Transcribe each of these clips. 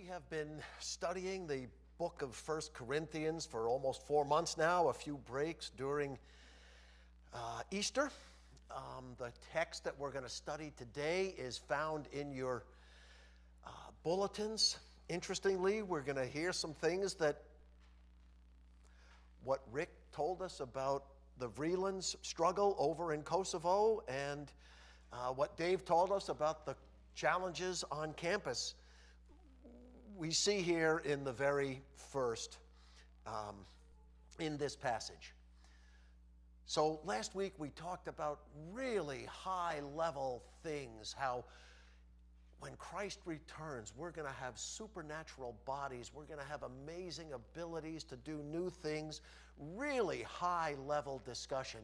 have been studying the book of 1 Corinthians for almost 4 months now, a few breaks during Easter. The text that we're going to study today is found in your bulletins. Interestingly, we're going to hear some things that what Rick told us about the Vreeland's struggle over in Kosovo and what Dave told us about the challenges on campus. We see here in the very first, in this passage. So last week we talked about really high-level things, how when Christ returns, we're going to have supernatural bodies, we're going to have amazing abilities to do new things, really high-level discussion.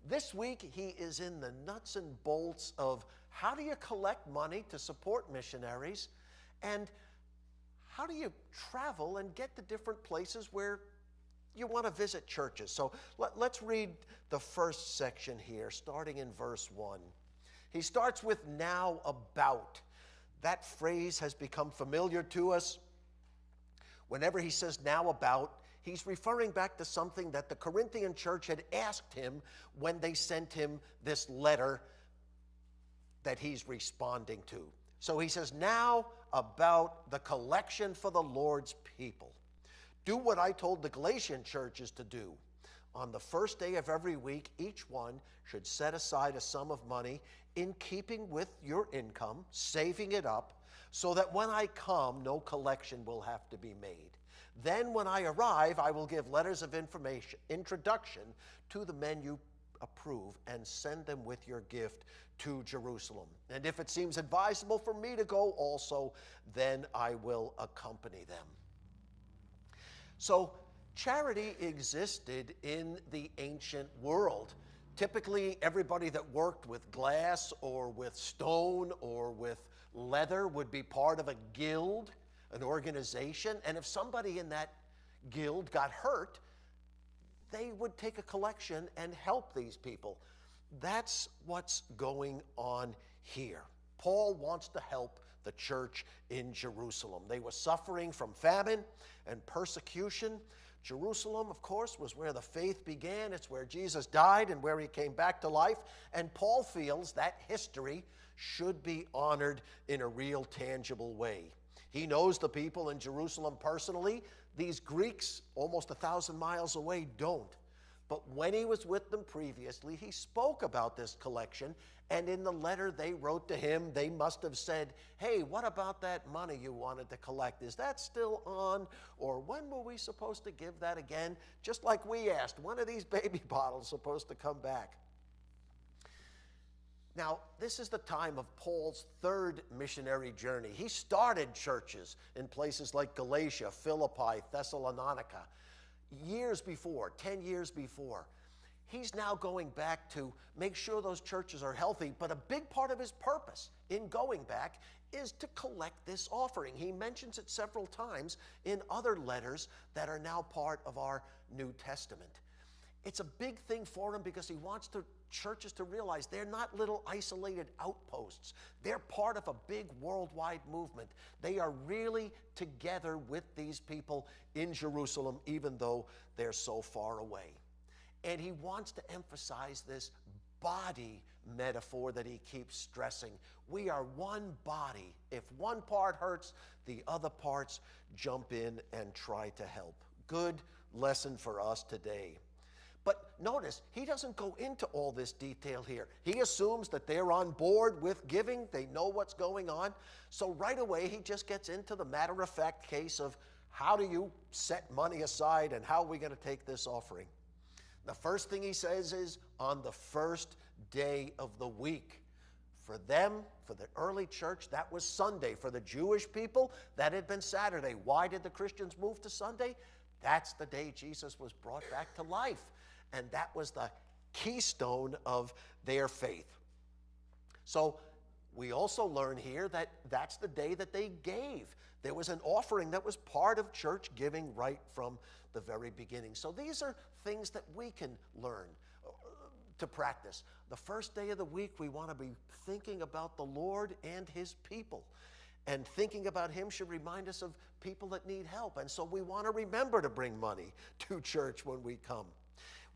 This week he is in the nuts and bolts of how do you collect money to support missionaries, and how do you travel and get to different places where you want to visit churches? So let's read the first section here, starting in verse 1. He starts with "now about." That phrase has become familiar to us. Whenever he says "now about," he's referring back to something that the Corinthian church had asked him when they sent him this letter that he's responding to. So he says, "Now about the collection for the Lord's people. Do what I told the Galatian churches to do. On the first day of every week, each one should set aside a sum of money in keeping with your income, saving it up, so that when I come, no collection will have to be made. Then when I arrive, I will give letters of introduction to the men you approve and send them with your gift to Jerusalem. And if it seems advisable for me to go also, then I will accompany them." So charity existed in the ancient world. Typically, everybody that worked with glass or with stone or with leather would be part of a guild, an organization. And if somebody in that guild got hurt, they would take a collection and help these people. That's what's going on here. Paul wants to help the church in Jerusalem. They were suffering from famine and persecution. Jerusalem, of course, was where the faith began. It's where Jesus died and where he came back to life. And Paul feels that history should be honored in a real, tangible way. He knows the people in Jerusalem personally. These Greeks, almost 1,000 miles away, don't. But when he was with them previously, he spoke about this collection, and in the letter they wrote to him, they must have said, "Hey, what about that money you wanted to collect? Is that still on? Or when were we supposed to give that again?" Just like we asked, when are these baby bottles supposed to come back? Now, this is the time of Paul's third missionary journey. He started churches in places like Galatia, Philippi, Thessalonica, years before, 10 years before. He's now going back to make sure those churches are healthy, but a big part of his purpose in going back is to collect this offering. He mentions it several times in other letters that are now part of our New Testament. It's a big thing for him because he wants the churches to realize they're not little isolated outposts. They're part of a big worldwide movement. They are really together with these people in Jerusalem, even though they're so far away. And he wants to emphasize this body metaphor that he keeps stressing. We are one body. If one part hurts, the other parts jump in and try to help. Good lesson for us today. But notice, he doesn't go into all this detail here. He assumes that they're on board with giving. They know what's going on. So right away, he just gets into the matter-of-fact case of how do you set money aside and how are we going to take this offering? The first thing he says is on the first day of the week. For them, for the early church, that was Sunday. For the Jewish people, that had been Saturday. Why did the Christians move to Sunday? That's the day Jesus was brought back to life. And that was the keystone of their faith. So we also learn here that that's the day that they gave. There was an offering that was part of church giving right from the very beginning. So these are things that we can learn to practice. The first day of the week, we want to be thinking about the Lord and his people. And thinking about him should remind us of people that need help. And so we want to remember to bring money to church when we come.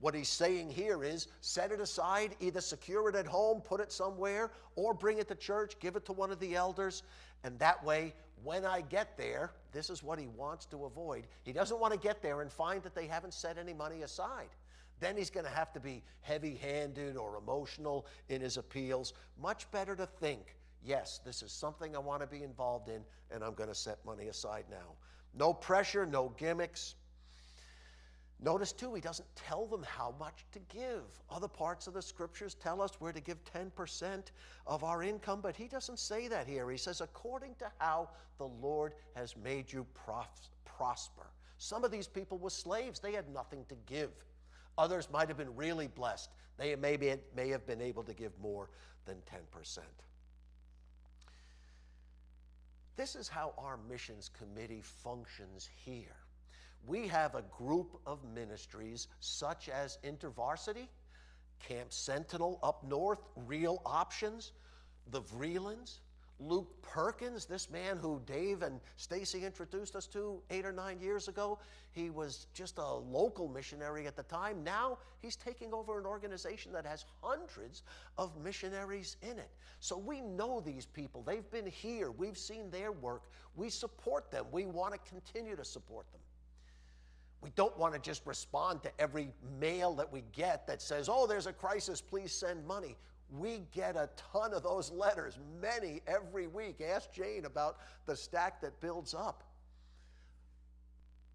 What he's saying here is set it aside, either secure it at home, put it somewhere, or bring it to church, give it to one of the elders. And that way, when I get there, this is what he wants to avoid. He doesn't want to get there and find that they haven't set any money aside. Then he's going to have to be heavy-handed or emotional in his appeals. Much better to think, yes, this is something I want to be involved in, and I'm going to set money aside now. No pressure, no gimmicks. Notice, too, he doesn't tell them how much to give. Other parts of the scriptures tell us we're to give 10% of our income, but he doesn't say that here. He says, according to how the Lord has made you prosper. Some of these people were slaves. They had nothing to give. Others might have been really blessed. They may have been able to give more than 10%. This is how our missions committee functions here. We have a group of ministries such as InterVarsity, Camp Sentinel up north, Real Options, the Vreelands, Luke Perkins, this man who Dave and Stacy introduced us to 8 or 9 years ago. He was just a local missionary at the time. Now he's taking over an organization that has hundreds of missionaries in it. So we know these people. They've been here. We've seen their work. We support them. We want to continue to support them. We don't want to just respond to every mail that we get that says, oh, there's a crisis, please send money. We get a ton of those letters, many every week. Ask Jane about the stack that builds up.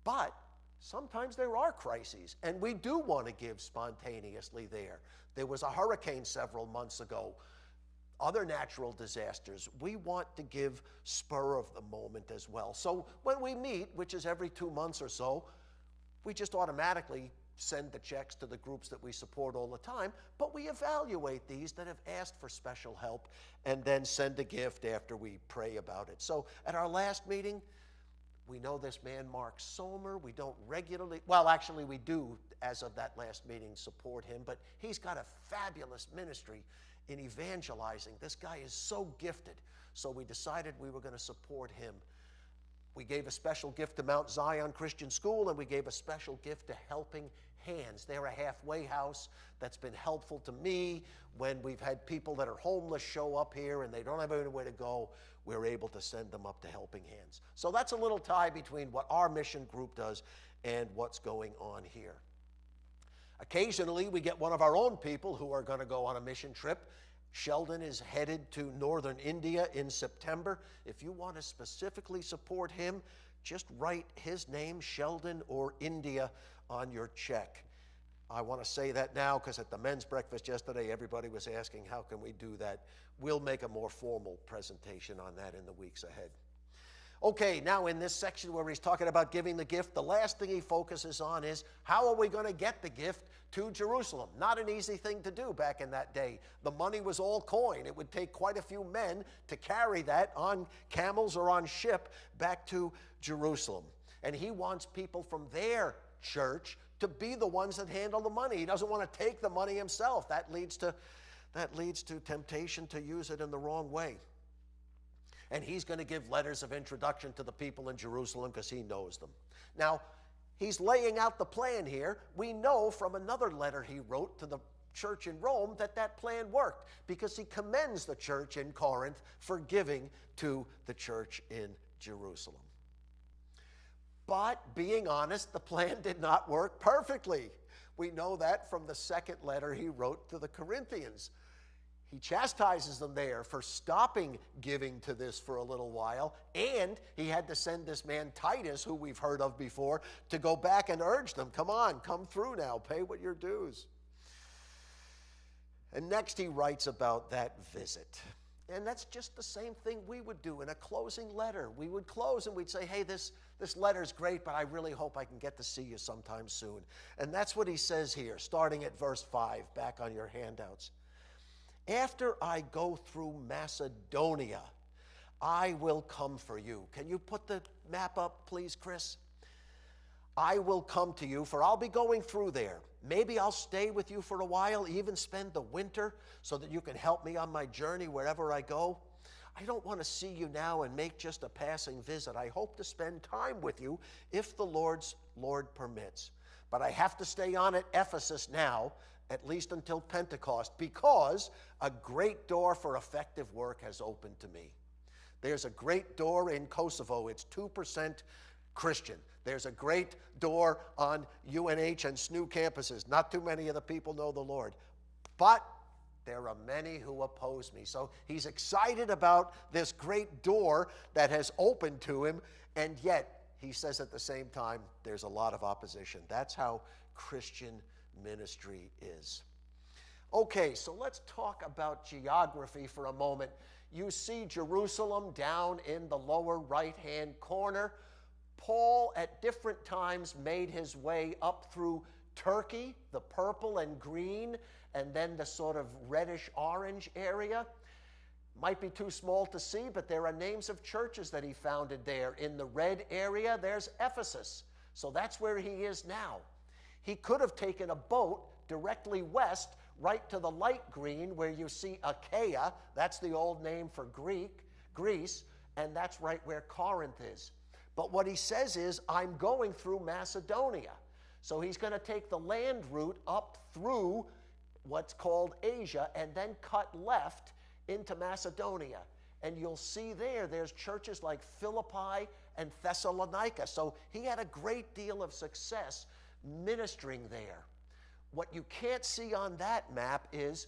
But sometimes there are crises, and we do want to give spontaneously there. There was a hurricane several months ago, other natural disasters. We want to give spur of the moment as well. So when we meet, which is every 2 months or so, we just automatically send the checks to the groups that we support all the time, but we evaluate these that have asked for special help and then send a gift after we pray about it. So at our last meeting, we know this man, Mark Somer. We don't regularly, well, actually we do, as of that last meeting, support him, but he's got a fabulous ministry in evangelizing. This guy is so gifted, so we decided we were going to support him. We gave a special gift to Mount Zion Christian School, and we gave a special gift to Helping Hands. They're a halfway house that's been helpful to me when we've had people that are homeless show up here and they don't have anywhere to go. We're able to send them up to Helping Hands. So that's a little tie between what our mission group does and what's going on here. Occasionally, we get one of our own people who are going to go on a mission trip. Sheldon is headed to northern India in September. If you want to specifically support him, just write his name, Sheldon or India, on your check. I want to say that now because at the men's breakfast yesterday, everybody was asking, how can we do that? We'll make a more formal presentation on that in the weeks ahead. Okay, now in this section where he's talking about giving the gift, the last thing he focuses on is how are we going to get the gift to Jerusalem? Not an easy thing to do back in that day. The money was all coin. It would take quite a few men to carry that on camels or on ship back to Jerusalem. And he wants people from their church to be the ones that handle the money. He doesn't want to take the money himself. That leads to temptation to use it in the wrong way. And he's going to give letters of introduction to the people in Jerusalem because he knows them. Now, he's laying out the plan here. We know from another letter he wrote to the church in Rome that that plan worked because he commends the church in Corinth for giving to the church in Jerusalem. But being honest, the plan did not work perfectly. We know that from the second letter he wrote to the Corinthians. He chastises them there for stopping giving to this for a little while, and he had to send this man Titus, who we've heard of before, to go back and urge them, come on, come through now, pay what you're dues. And next he writes about that visit. And that's just the same thing we would do in a closing letter. We would close and we'd say, hey, this letter's great, but I really hope I can get to see you sometime soon. And that's what he says here, starting at verse 5, back on your handouts. After I go through Macedonia, I will come for you. Can you put the map up, please, Chris? I will come to you, for I'll be going through there. Maybe I'll stay with you for a while, even spend the winter, so that you can help me on my journey wherever I go. I don't want to see you now and make just a passing visit. I hope to spend time with you if the Lord permits. But I have to stay on at Ephesus now, at least until Pentecost, because a great door for effective work has opened to me. There's a great door in Kosovo. It's 2% Christian. There's a great door on UNH and SNU campuses. Not too many of the people know the Lord. But there are many who oppose me. So he's excited about this great door that has opened to him, and yet he says at the same time there's a lot of opposition. That's how Christian ministry is. Okay, so let's talk about geography for a moment. You see Jerusalem down in the lower right-hand corner. Paul at different times made his way up through Turkey, the purple and green, and then the sort of reddish-orange area. Might be too small to see, but there are names of churches that he founded there. In the red area, there's Ephesus. So that's where he is now. He could have taken a boat directly west, right to the light green, where you see Achaia. That's the old name for Greece, and that's right where Corinth is. But what he says is, I'm going through Macedonia. So he's going to take the land route up through what's called Asia and then cut left into Macedonia. And you'll see there's churches like Philippi and Thessalonica. So he had a great deal of success ministering there. What you can't see on that map is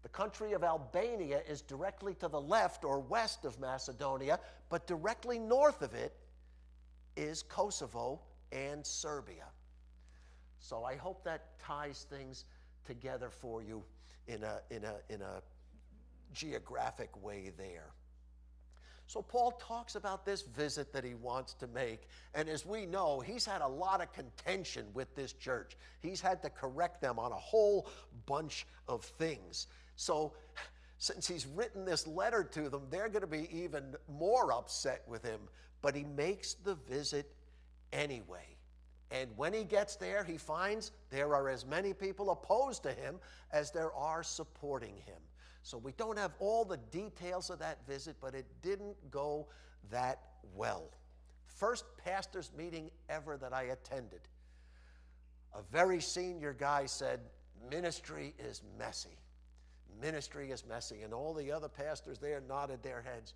the country of Albania is directly to the left or west of Macedonia, but directly north of it is Kosovo and Serbia. So I hope that ties things together for you in a geographic way there. So Paul talks about this visit that he wants to make, and as we know, he's had a lot of contention with this church. He's had to correct them on a whole bunch of things. So since he's written this letter to them, they're going to be even more upset with him, but he makes the visit anyway. And when he gets there, he finds there are as many people opposed to him as there are supporting him. So we don't have all the details of that visit, but it didn't go that well. First pastors' meeting ever that I attended. A very senior guy said, ministry is messy. Ministry is messy. And all the other pastors there nodded their heads.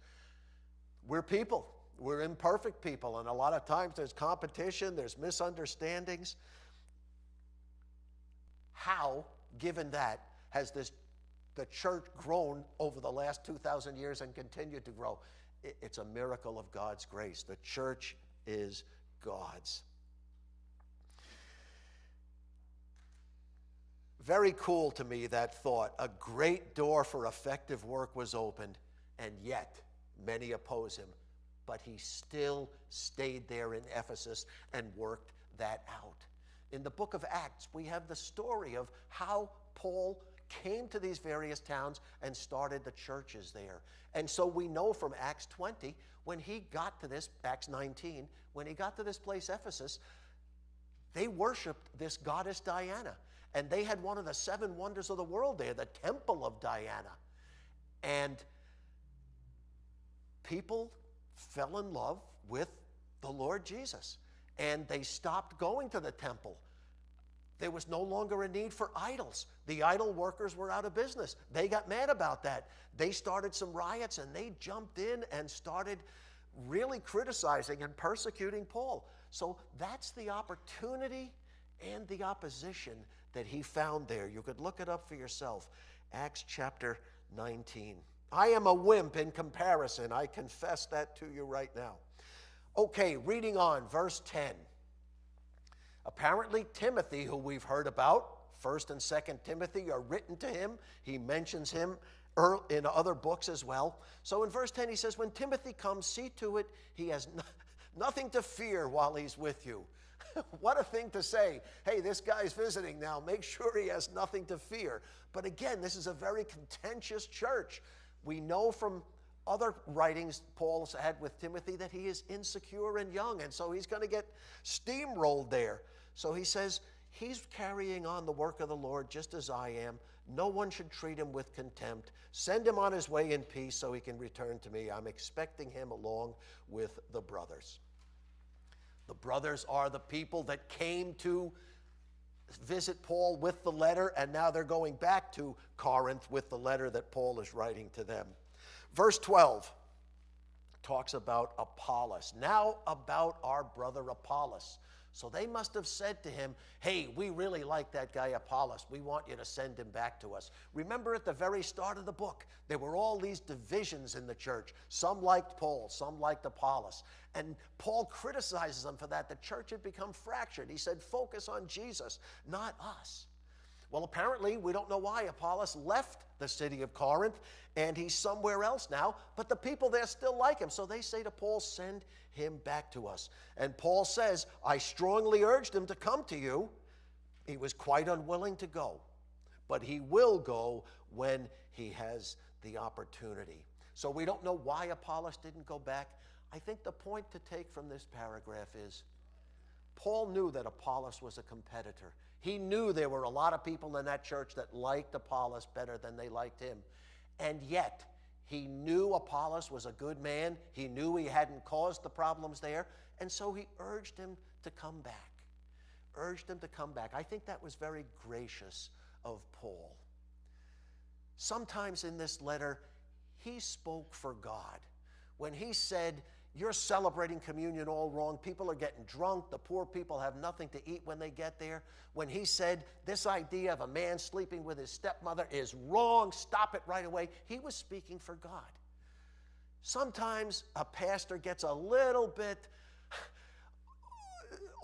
We're people. We're imperfect people. And a lot of times there's competition, there's misunderstandings. How, given that, has the church grown over the last 2,000 years and continued to grow? It's a miracle of God's grace. The church is God's. Very cool to me, that thought. A great door for effective work was opened, and yet many oppose him. But he still stayed there in Ephesus and worked that out. In the book of Acts, we have the story of how Paul came to these various towns and started the churches there. And so we know from Acts 20, when he got to this, Acts 19, when he got to this place, Ephesus, they worshiped this goddess Diana. And they had one of the 7 wonders of the world there, the temple of Diana. And people fell in love with the Lord Jesus. And they stopped going to the temple. There was no longer a need for idols. The idol workers were out of business. They got mad about that. They started some riots, and they jumped in and started really criticizing and persecuting Paul. So that's the opportunity and the opposition that he found there. You could look it up for yourself. Acts chapter 19. I am a wimp in comparison. I confess that to you right now. Okay, reading on, verse 10. Apparently Timothy, who we've heard about, 1st and 2nd Timothy are written to him. He mentions him in other books as well. So in verse 10 he says, when Timothy comes, see to it he has nothing to fear while he's with you. What a thing to say. Hey, this guy's visiting now. Make sure he has nothing to fear. But again, this is a very contentious church. We know from other writings Paul's had with Timothy that he is insecure and young, and so he's going to get steamrolled there. So he says, he's carrying on the work of the Lord just as I am. No one should treat him with contempt. Send him on his way in peace so he can return to me. I'm expecting him along with the brothers. The brothers are the people that came to visit Paul with the letter, and now they're going back to Corinth with the letter that Paul is writing to them. Verse 12 talks about Apollos. Now about our brother Apollos. So they must have said to him, hey, we really like that guy Apollos. We want you to send him back to us. Remember at the very start of the book, there were all these divisions in the church. Some liked Paul, some liked Apollos. And Paul criticizes them for that. The church had become fractured. He said, focus on Jesus, not us. Well, apparently, we don't know why Apollos left the city of Corinth, and he's somewhere else now, but the people there still like him. So they say to Paul, send him back to us. And Paul says, I strongly urged him to come to you. He was quite unwilling to go, but he will go when he has the opportunity. So we don't know why Apollos didn't go back. I think the point to take from this paragraph is Paul knew that Apollos was a competitor. He knew there were a lot of people in that church that liked Apollos better than they liked him. And yet, he knew Apollos was a good man. He knew he hadn't caused the problems there. And so he urged him to come back. Urged him to come back. I think that was very gracious of Paul. Sometimes in this letter, he spoke for God. When he said, you're celebrating communion all wrong. People are getting drunk. The poor people have nothing to eat when they get there. When he said this idea of a man sleeping with his stepmother is wrong, stop it right away, he was speaking for God. Sometimes a pastor gets a little bit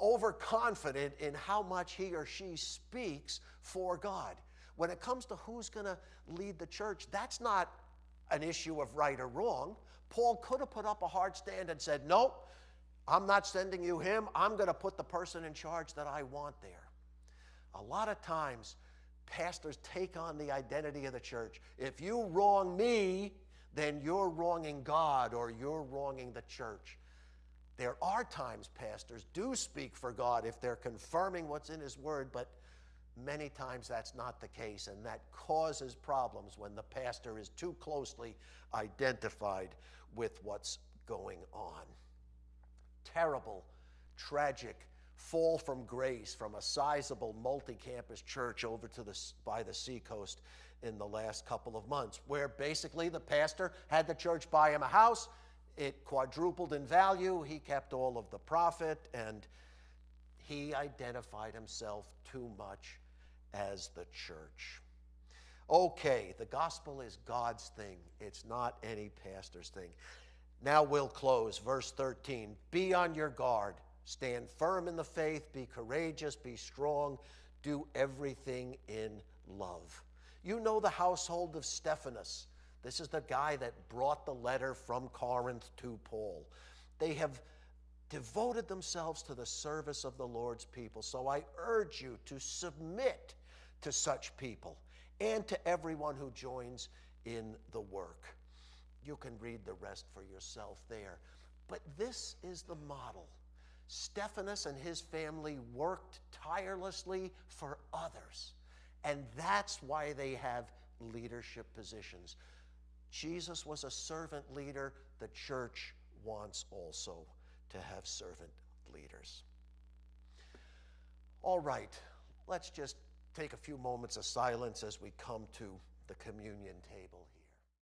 overconfident in how much he or she speaks for God. When it comes to who's going to lead the church, that's not an issue of right or wrong. Paul could have put up a hard stand and said, nope, I'm not sending you him. I'm going to put the person in charge that I want there. A lot of times, pastors take on the identity of the church. If you wrong me, then you're wronging God or you're wronging the church. There are times pastors do speak for God if they're confirming what's in his word, but many times that's not the case, and that causes problems when the pastor is too closely identified with what's going on. Terrible, tragic fall from grace from a sizable multi-campus church over to by the seacoast in the last couple of months, where basically the pastor had the church buy him a house. It quadrupled in value. He kept all of the profit, and he identified himself too much as the church. Okay, the gospel is God's thing. It's not any pastor's thing. Now we'll close. Verse 13. Be on your guard. Stand firm in the faith. Be courageous. Be strong. Do everything in love. You know the household of Stephanas. This is the guy that brought the letter from Corinth to Paul. They have devoted themselves to the service of the Lord's people. So I urge you to submit to such people and to everyone who joins in the work. You can read the rest for yourself there. But this is the model. Stephanas and his family worked tirelessly for others. And that's why they have leadership positions. Jesus was a servant leader. The church wants also to have servant leaders. All right, let's just take a few moments of silence as we come to the communion table here.